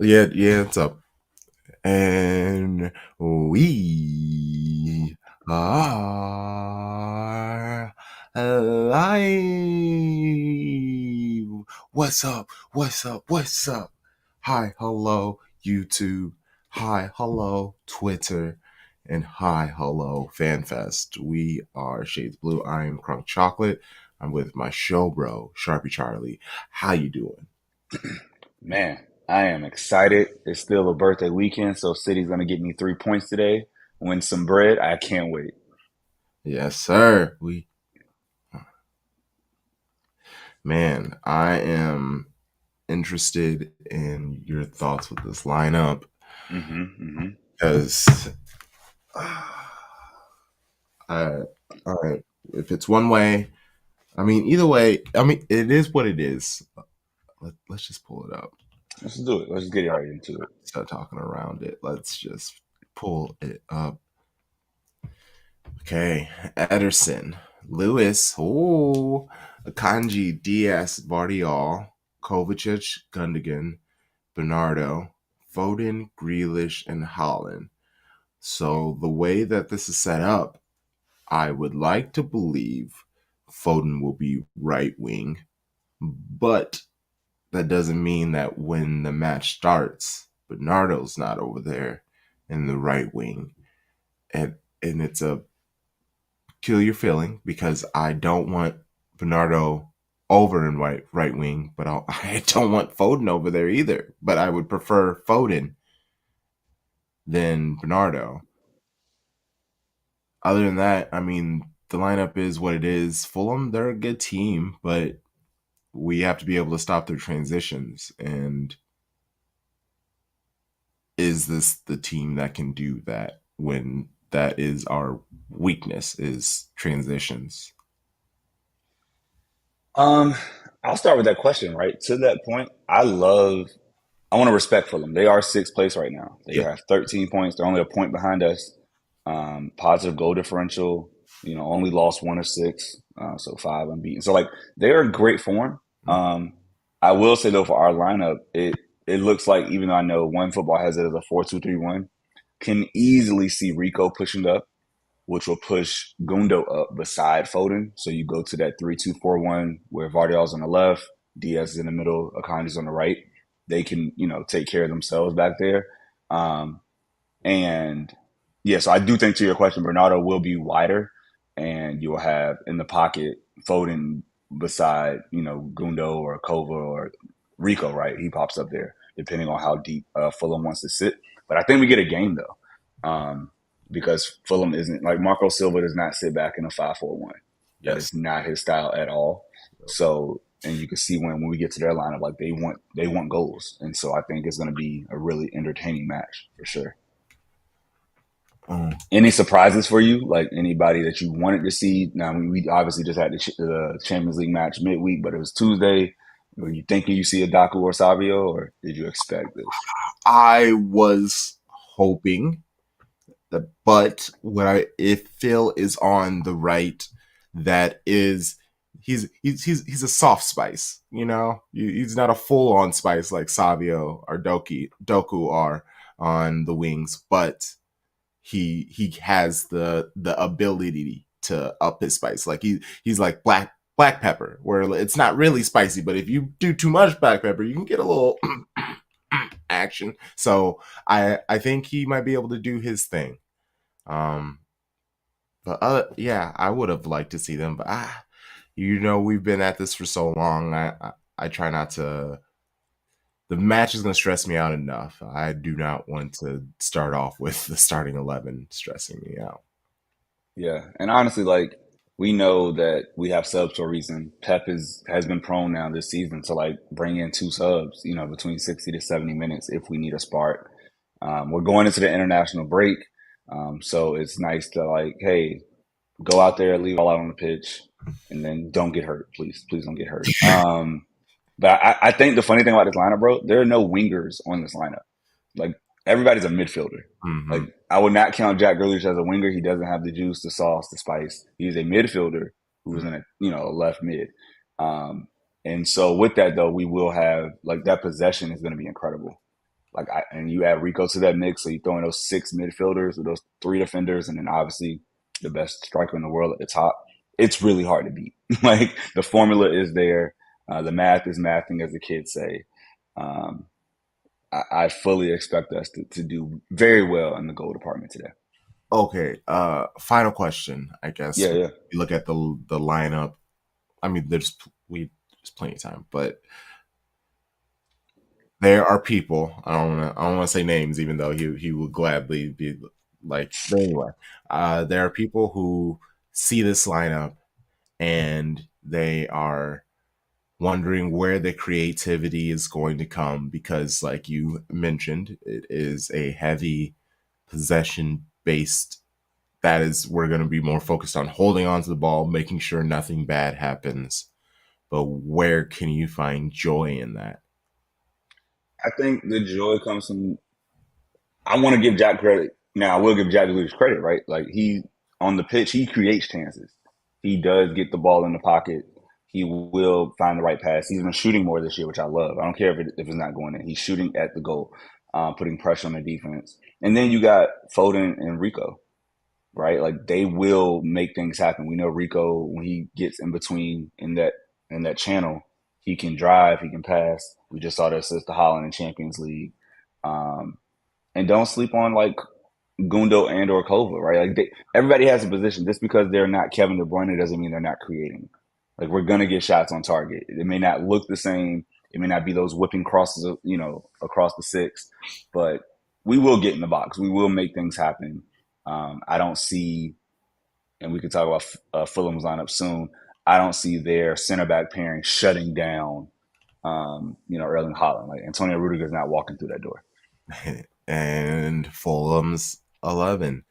Yeah, yeah, it's up. And we are live. What's up? What's up? What's up? Hi, hello, YouTube. Hi, hello, Twitter. And hi, hello, FanFest. We are Shades Blue. I am Crunk Chocolate. I'm with my show bro, Sharpie Charlie. How you doing? Man, I am excited. It's still a birthday weekend, so City's gonna get me 3 points today. Win some bread. I can't wait. Yes, sir. Man, I am interested in your thoughts with this lineup Hmm. because I, I, if it's one way, I mean, either way, I mean, it is what it is. Let's just pull it up. Let's do it. Let's get right into it. Start talking around it. Let's just pull it up. Okay, Ederson, Lewis, Akanji, Diaz, Bardial, Kovacic, Gundogan, Bernardo, Foden, Grealish, and Holland. So the way that this is set up, I would like to believe Foden will be right wing, but that doesn't mean that when the match starts, Bernardo's not over there in the right wing. And it's a peculiar feeling because I don't want Bernardo over in right wing, but I don't want Foden over there either. But I would prefer Foden than Bernardo. Other than that, I mean, the lineup is what it is. Fulham, they're a good team, but we have to be able to stop their transitions. And is this the team that can do that when that is our weakness is transitions? Um, I'll start with that question, right? To that point, I want to respect for them. They are sixth place right now. They Yeah. have 13 points. They're only a point behind us. Positive goal differential. Only lost one of six, so five unbeaten. So like they're in great form. Um, I will say though, for our lineup, it looks like even though I know one football has it as a 4-2-3-1, can easily see Rico pushing up, which will push Gundo up beside Foden. So you go to that 3-2-4-1 where Vardial's on the left, Diaz is in the middle, Akanji's on the right. They can, take care of themselves back there. Um, and yeah, so I do think to your question, Bernardo will be wider, and you will have in the pocket Foden beside, Gundo or Kova or Rico, right? He pops up there, depending on how deep Fulham wants to sit. But I think we get a game though, because Fulham isn't like Marco Silva does not sit back in a 5-4-1. That Yes. is not his style at all. So, and you can see when we get to their lineup, like they want goals, and so I think it's going to be a really entertaining match for sure. Um, Any surprises for you? Like anybody that you wanted to see? Now, we obviously just had the Champions League match midweek, but it was Tuesday. Were you thinking you see a Daku or Savio, or did you expect this? I was hoping that, but what I if Phil is on the right, that is he's a soft spice. He's not a full on spice like Savio or Doku are on the wings, but he has the ability to up his spice. Like he's like black pepper, where it's not really spicy, but if you do too much black pepper, you can get a little action. So I think he might be able to do his thing. Um, but yeah, I would have liked to see them, but we've been at this for so long. I try not to. The match is going to stress me out enough. I do not want to start off with the starting 11 stressing me out. Yeah, and honestly, like we know that we have subs for a reason. Pep has been prone now this season to like bring in two subs, between 60 to 70 minutes if we need a spark. We're going into the international break, so it's nice to like, hey, go out there, leave all out on the pitch, and then don't get hurt, please. Please don't get hurt. But I think the funny thing about this lineup, bro, there are no wingers on this lineup. Like everybody's a midfielder. Like Mm-hmm. I would not count Jack Grealish as a winger. He doesn't have the juice, the sauce, the spice. He's a midfielder who's in a left mid. Um, and so with that though, we will have like that possession is going to be incredible. And you add Rico to that mix, so you throw in those 6 midfielders with those 3 defenders, and then obviously the best striker in the world at the top. It's really hard to beat. Like the formula is there, the math is mathing, as the kids say. Um, I fully expect us to do very well in the goal department today. Okay. Final question. I guess Yeah, yeah. we look at the lineup. I mean, there's plenty of time, but there are people. I don't want to say names, even though he would gladly be like. But anyway, there are people who see this lineup and they are wondering where the creativity is going to come because, like you mentioned, it is a heavy possession based. That is, we're going to be more focused on holding on to the ball, making sure nothing bad happens. But where can you find joy in that? I think the joy comes from. I want to give Jack credit. Now I will give Jack Grealish credit, right? Like he on the pitch, he creates chances. He does get the ball in the pocket. He will find the right pass. He's been shooting more this year, which I love. I don't care if it's not going in. He's shooting at the goal, putting pressure on the defense. And then you got Foden and Rico, right? Like they will make things happen. We know Rico when he gets in between in that channel, he can drive, he can pass. We just saw that assist to Holland in Champions League. Um, and don't sleep on like Gundo and or Kova, right? Everybody has a position. Just because they're not Kevin De Bruyne doesn't mean they're not creating. Like we're gonna get shots on target. It may not look the same. It may not be those whipping crosses, across the six, but we will get in the box. We will make things happen. I don't see, and we can talk about Fulham's lineup soon. I don't see their center back pairing shutting down, Erling Haaland. Like Antonio Rudiger's not walking through that door. And Fulham's 11.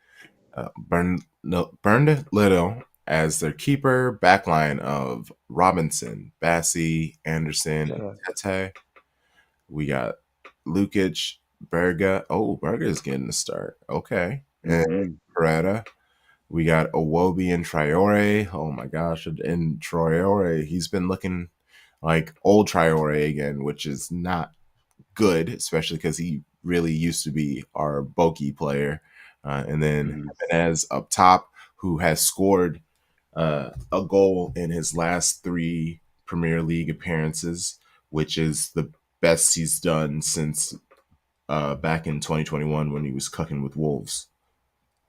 Burned Little as their keeper, backline of Robinson, Bassi, Anderson, Shut up. Tete. We got Lukic, Berga. Oh, Berga's getting the start. Okay. And Mm-hmm. Beretta. We got Iwobi and Traore. Oh my gosh. And Traore, he's been looking like old Traore again, which is not good, especially because he really used to be our bulky player. And then Mm-hmm. Jimenez up top, who has scored a goal in his last 3 Premier League appearances, which is the best he's done since back in 2021 when he was cooking with Wolves.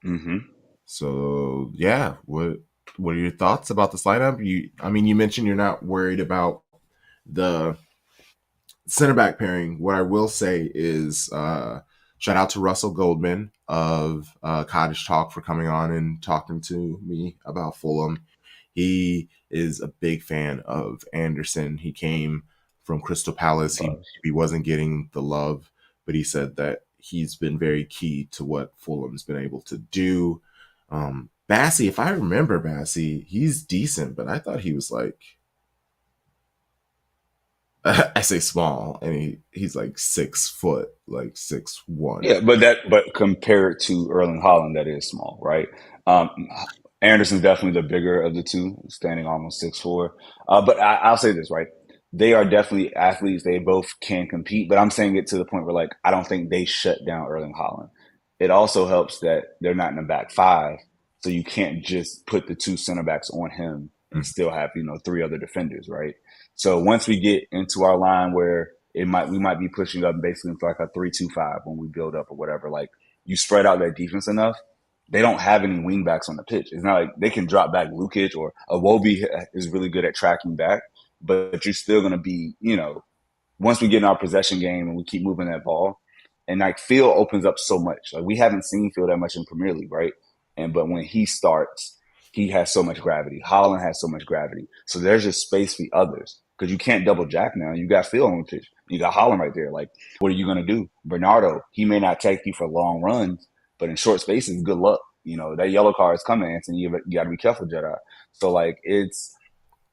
Mm-hmm. So yeah, what are your thoughts about this lineup? I mean, you mentioned you're not worried about the center back pairing. What I will say is shout out to Russell Goldman of Cottage Talk for coming on and talking to me about Fulham. He is a big fan of Anderson. He came from Crystal Palace. He wasn't getting the love, but he said that he's been very key to what Fulham's been able to do. Bassi, if I remember Bassi, he's decent, but I thought he was like I say small, and he's like 6 foot, like 6'1". Yeah, but compared to Erling Haaland, that is small, right? Um, Anderson's definitely the bigger of the two, standing almost 6'4". But I'll say this, right? They are definitely athletes. They both can compete, but I'm saying it to the point where like I don't think they shut down Erling Haaland. It also helps that they're not in the back five, so you can't just put the two center backs on him and still have 3 other defenders, right? So once we get into our line where we might be pushing up basically into like a 3-2-5 when we build up or whatever. Like you spread out that defense enough, they don't have any wingbacks on the pitch. It's not like they can drop back Lukic or Iwobi is really good at tracking back, but you're still going to be, once we get in our possession game and we keep moving that ball, and like Phil opens up so much. Like we haven't seen Phil that much in Premier League, right? But when he starts, he has so much gravity. Holland has so much gravity. So there's just space for the others because you can't double Jack now. You got Phil on the pitch. You got Holland right there. Like, what are you going to do? Bernardo, he may not take you for long runs, but in short spaces, good luck. That yellow card is coming, Anthony. You got to be careful, Jedi. So, like,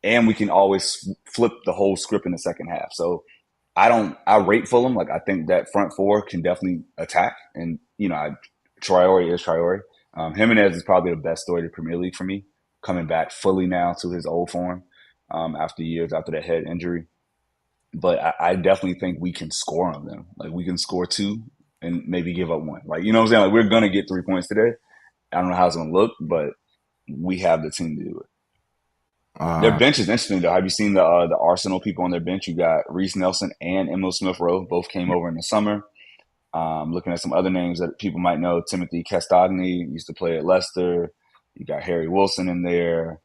and we can always flip the whole script in the second half. So, I rate Fulham. Like, I think that front four can definitely attack. And, Traore is Traore. Jimenez is probably the best story of the Premier League for me, coming back fully now to his old form after years after that head injury. but I definitely think we can score on them. Like we can score two and maybe give up one. Like you know what I'm saying? Like we're gonna get 3 points today. I don't know how it's gonna look, but we have the team to do it. Their Uh, bench is interesting though. Have you seen the Arsenal people on their bench? You got Reese Nelson and Emil Smith Rowe. Both came over in the summer. Looking at some other names that people might know, Timothy Castagni used to play at Leicester. You got Harry Wilson in there.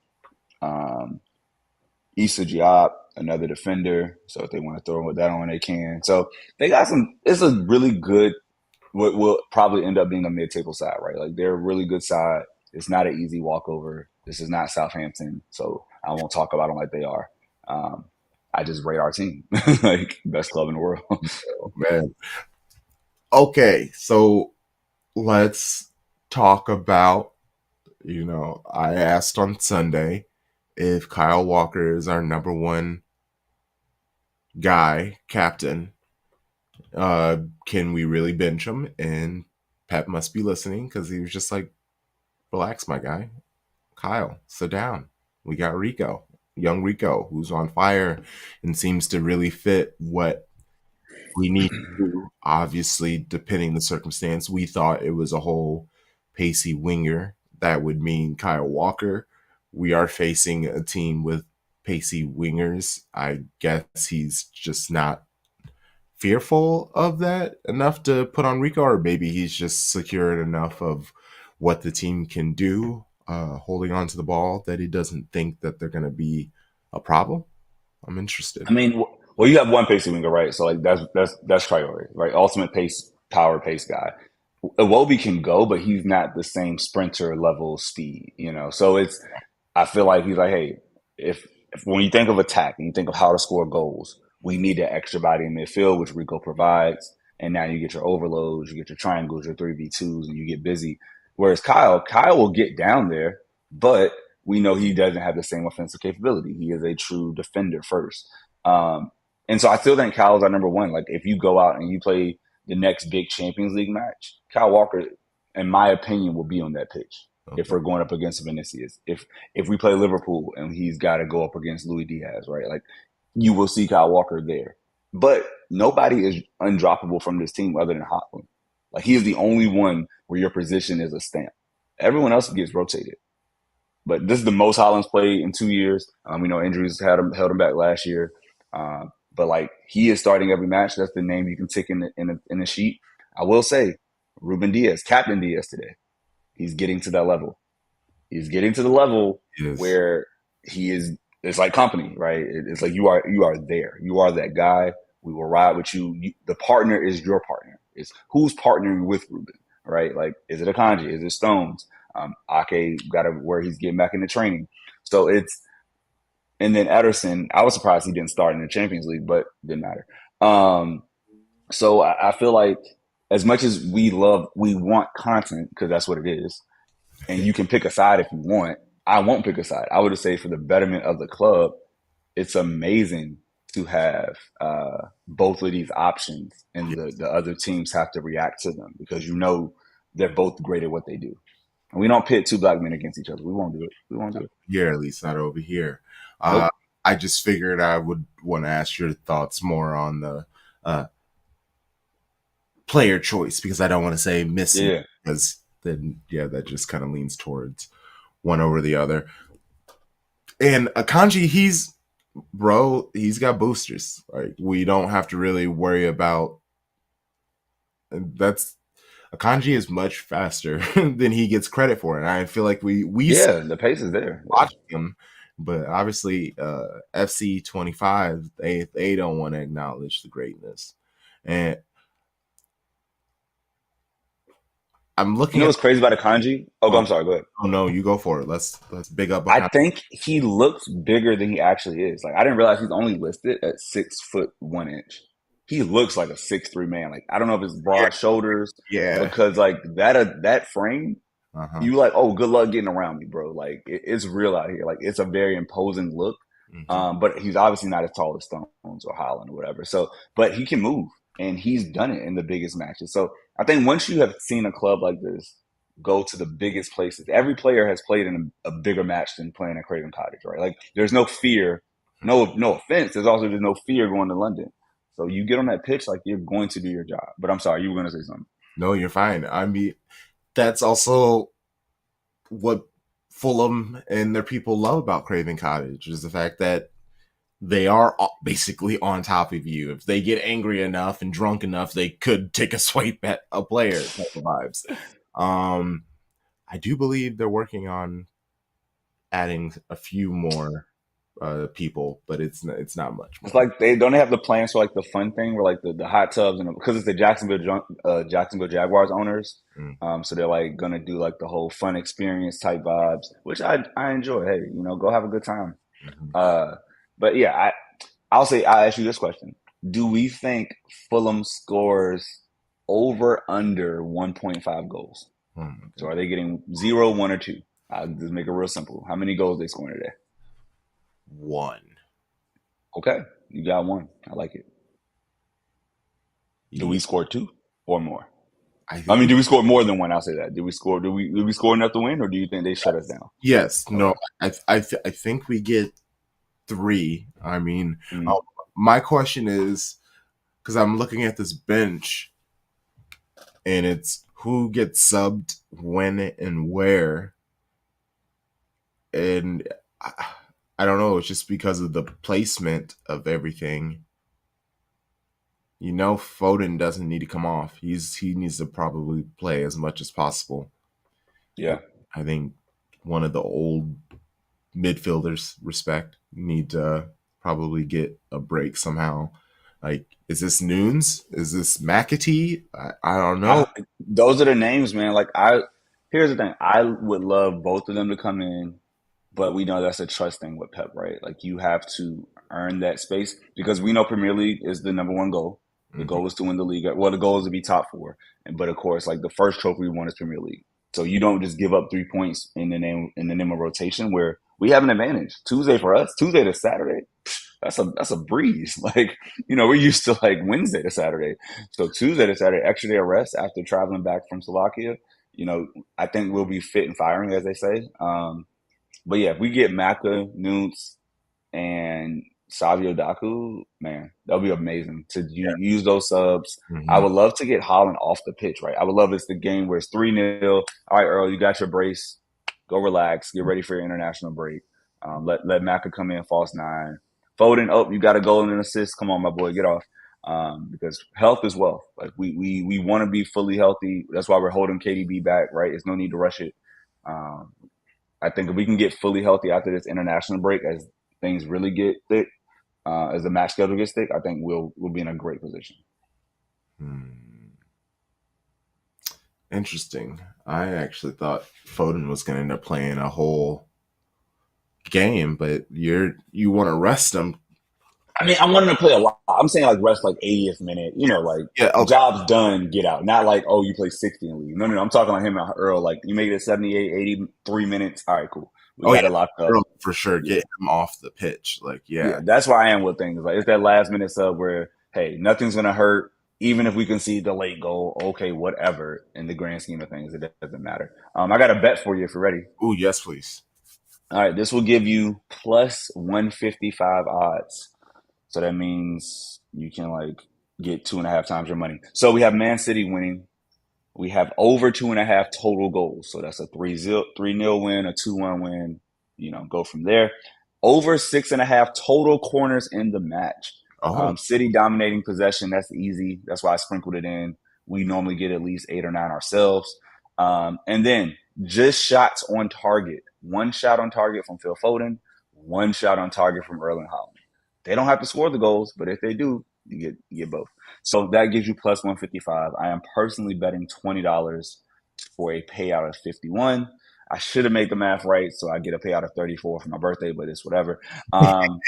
Um, Issa Diop, another defender. So if they want to throw that on, they can. So they got some. It's a really good. What will probably end up being a mid-table side, right? Like they're a really good side. It's not an easy walkover. This is not Southampton, so I won't talk about them like they are. Um, I just rate our team like best club in the world. oh, man. Okay, so let's talk about, I asked on Sunday if Kyle Walker is our number one guy, captain. Can we really bench him? And Pep must be listening because he was just like, relax, my guy. Kyle, sit down. We got Rico, young Rico, who's on fire and seems to really fit what we need to do. Obviously, depending the circumstance, we thought it was a whole pacey winger. That would mean Kyle Walker. We are facing a team with pacey wingers. I guess he's just not fearful of that enough to put on Rico, or maybe he's just secured enough of what the team can do, holding on to the ball, that he doesn't think that they're going to be a problem. I'm interested. I mean, well, you have one pacey winger, right? So like that's priority, right? Ultimate pace, power pace guy. Iwobi can go, but he's not the same sprinter level speed, you know. So it's I feel like he's like, hey, if when you think of attack and you think of how to score goals, we need that extra body in midfield, which Rico provides. And now you get your overloads, you get your triangles, your 3v2s, and you get busy. Whereas Kyle will get down there, but we know he doesn't have the same offensive capability. He is a true defender first. Um, and so I still think Kyle's our number one. Like if you go out and you play the next big Champions League match, Kyle Walker, in my opinion, will be on that pitch if Okay. we're going up against Vinicius. If we play Liverpool and he's got to go up against Luis Diaz, right? Like you will see Kyle Walker there. But nobody is undroppable from this team other than Haaland. Like he is the only one where your position is a stamp. Everyone else gets rotated. But this is the most Haaland's played in 2 years. We know injuries held him back last year. But like he is starting every match. That's the name you can tick in the sheet. I will say, Ruben Diaz, Captain Diaz today. He's getting to that level. He's getting to the level Yes. where he is. It's like company, right? It's like you are there. You are that guy. We will ride with you. The partner is your partner. It's who's partnering with Ruben, right? Like, is it Akanji? Is it Stones? Ake got to where he's getting back into training. So it's and then Ederson. I was surprised he didn't start in the Champions League, but didn't matter. Um, so I feel like as much as we want content because that's what it is, and you can pick a side if you want. I won't pick a side. I would just say for the betterment of the club, it's amazing to have both of these options, and Yeah. the other teams have to react to them because you know they're both great at what they do. And we don't pit two black men against each other. We won't do it. We won't do it. Here, at least not over here. Uh, Nope. I just figured I would want to ask your thoughts more on the uh, player choice, because I don't want to say missing, Yeah. because then, yeah, that just kind of leans towards one over the other. And Akanji, he's got boosters. Like, we don't have to really worry about. That's Akanji is much faster than he gets credit for, and I feel like we Yeah. The pace is there. Yeah. watch him, but obviously, FC 25, they don't want to acknowledge the greatness. And I'm You looking know at. what's crazy about Akanji? Oh, Oh, I'm sorry. Go ahead. oh no, you go for it. Let's big up I Akanji. think he looks bigger than he actually is. Like I didn't realize he's only listed at 6'1". He looks like a 6'3" man. Like I don't know if it's Yeah, broad shoulders yeah. because like that frame, Uh-huh. you like, oh, good luck getting around me, bro. Like it's real out here. Like it's a very imposing look. Hmm. But he's obviously not as tall as Stones or Holland or whatever. So, but he can move, and he's done it in the biggest matches. So I think once you have seen a club like this go to the biggest places, every player has played in a bigger match than playing at Craven Cottage, right? Like there's no fear No offense. There's also just no fear going to London. So you get on that pitch like you're going to do your job. But I'm sorry, you were going to say something. No, you're fine. I mean, that's also what Fulham and their people love about Craven Cottage is the fact that they are basically on top of you. If they get angry enough and drunk enough, they could take a swipe at a player type of vibes. Um, I do believe they're working on adding a few more people, but it's not much It's more. like they don't have the plans for like the fun thing where like the hot tubs and because it's the Jacksonville Jaguars owners. Mm-hmm. So they're like gonna do like the whole fun experience type vibes, which I enjoy. Hey, go have a good time. Uh, but yeah, I'll ask you this question: do we think Fulham scores over under 1.5 goals? So Mm-hmm. are they getting 0, 1, or 2? I'll just make it real simple. How many goals they scoring today? One. Okay, you got one. I like it. Do Yeah, we score 2 or more? I I think mean, we do we score more than one? I'll say that. Did we score enough to win, or do you think they shut us down? yes. Okay. No, I think we get three. I mean, Mm. my question is because I'm looking at this bench and it's who gets subbed when and where, and I don't know. It's just because of the placement of everything. Foden doesn't need to come off. He needs to probably play as much as possible. Yeah. I think one of the old midfielders respect need to probably get a break somehow. Like, is this Nunes? Is this McAtee? I don't know. Those are the names, man. Here's the thing. I would love both of them to come in, but we know that's a trust thing with Pep, right? Like you have to earn that space because we know Premier League is the number one goal. The Mhm. goal is to win the league. Well, the goal is to be top four, but of course, like the first trophy we won is Premier League. So you don't just give up 3 points in the name of rotation. Where we have an advantage. Tuesday for us, Tuesday to Saturday, that's a breeze. Like we're used to like Wednesday to Saturday. So Tuesday to Saturday, extra day of rest after traveling back from Slovakia. You know, I think we'll be fit and firing, as they say. But yeah, if we get Maka, Nunes, and Savio Daku, man, that'll be amazing to use those subs. I Mhm. would love to get Holland off the pitch, right? I would love it's the game where it's 3-0. All right, Earl, you got your brace. Go relax. Get ready for your international break. Let Maka come in, false nine. Foden, oh, you got a goal and an assist. Come on, my boy, get off. Because health is wealth. Like we want to be fully healthy. That's why we're holding KDB back, right? There's no need to rush it. Um, I think if we can get fully healthy after this international break, as things really get thick, as the match schedule gets thick, I think we'll be in a great position. Hmm. Interesting. I actually thought Foden was going to end up playing a whole game, but you want to rest him. I mean, I want him to play a lot. I'm saying like rest like 80th minute, like Yeah. Okay. job's done, get out. Not like, oh, you play 60 and leave. No, no, no. I'm talking about him and Earl. Like you make it 78, 83 minutes. All right, cool. We Oh got yeah. it locked up. Earl, for sure. Yeah. Get him off the pitch. Like, Yeah. yeah. That's where I am with things. Like it's that last minute sub where, hey, nothing's gonna hurt. Even if we concede the late goal, okay, whatever. In the grand scheme of things, it doesn't matter. I got a bet for you if you're ready. Oh yes, please. All right, this will give you plus 155 odds. So that means you can like get 2.5 times your money. So we have Man City winning. We have over 2.5 total goals. So that's a 3-0 win, a 2-1 win. Go from there. Over 6.5 total corners in the match. Oh. City dominating possession. That's easy. That's why I sprinkled it in. We normally get at least 8 or 9 ourselves. And then just shots on target. One shot on target from Phil Foden. One shot on target from Erling Haaland. They don't have to score the goals, but if they do, you get both. So that gives you plus 155. I am personally betting $20 for a payout of 51. I should have made the math right, so I get a payout of 34 for my birthday, but it's whatever. So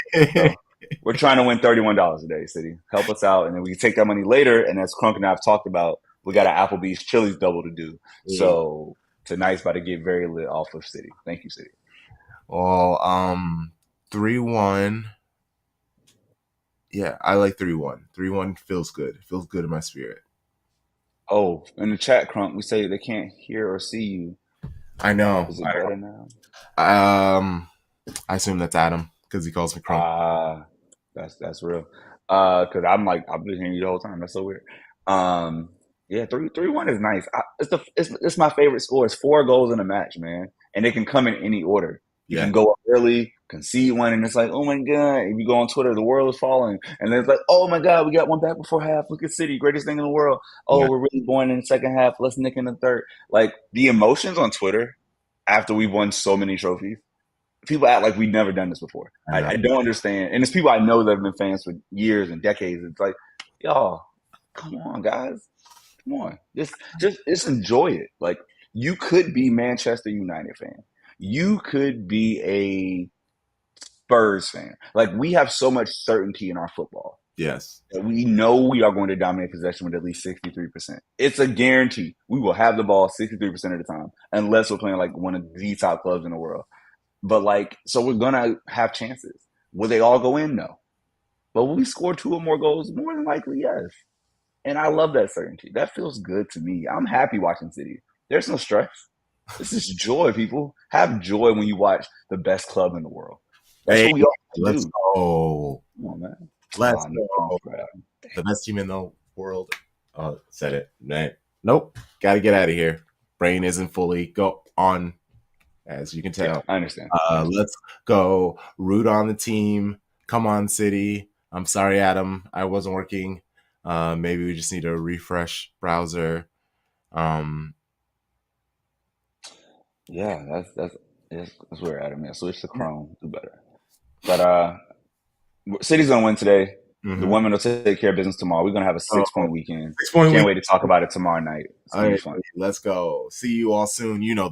we're trying to win $31 a day, City. Help us out, and then we can take that money later. And as Crunk and I have talked about, we got an Applebee's Chili's double to do. So tonight's about to get very lit off of City. Thank you, City. Well, 3-1. Yeah, I like 3-1. 3-1 feels good. It feels good in my spirit. Oh, in the chat, Crunk, we say they can't hear or see you. I know. Is it better now? I assume that's Adam. because he calls me Chrome. Uh that's real. Because I'm like I've been hearing you the whole time. That's so weird. Um, yeah, 3-1 is nice. It's my favorite score. It's 4 goals in a match, man, and it can come in any order. You Yeah, can go up early, concede one, and it's like, oh my god. If you go on Twitter, the world is falling, and then it's like, oh my god, we got one back before half. Look at City, greatest thing in the world. Oh, yeah, we're really going in the second half. Let's nick in the third. Like the emotions on Twitter after we've won so many trophies people act like we've never done this before. I know. I don't understand. And it's people I know that have been fans for years and decades. It's like, y'all, come on, guys. Come on. Just enjoy it. Like you could be Manchester United fan. You could be a Spurs fan. Like we have so much certainty in our football Yes. that we know we are going to dominate possession with at least 63%. It's a guarantee. We will have the ball 63% of the time, unless we're playing like one of the top clubs in the world. But like, so we're gonna have chances. Will they all go in? No. But will we score 2 or more goals? More than likely, yes. And I love that certainty. That feels good to me. I'm happy watching City. There's no stress. This is joy, people. Have joy when you watch the best club in the world. That's Hey, what we all have to let's do. go. Come on, man. Let's No go. for Adam. The best team in the world. Said it. Right. Nope. Got to get out of here. Brain isn't fully go on, as you can Yeah, tell. I understand. I understand. Let's go. Root on the team. Come on, City. I'm sorry, Adam. I wasn't working. Maybe we just need a refresh browser. Um, Yeah, that's where Adam. Yeah, switch to Chrome. Do better. But City's gonna win today. The mhm. women will take care of business tomorrow. We're gonna have a Oh, 6 point weekend. 6 point Can't week. wait to talk about it tomorrow night. It's All gonna be right, fun. let's go. See you all soon. You know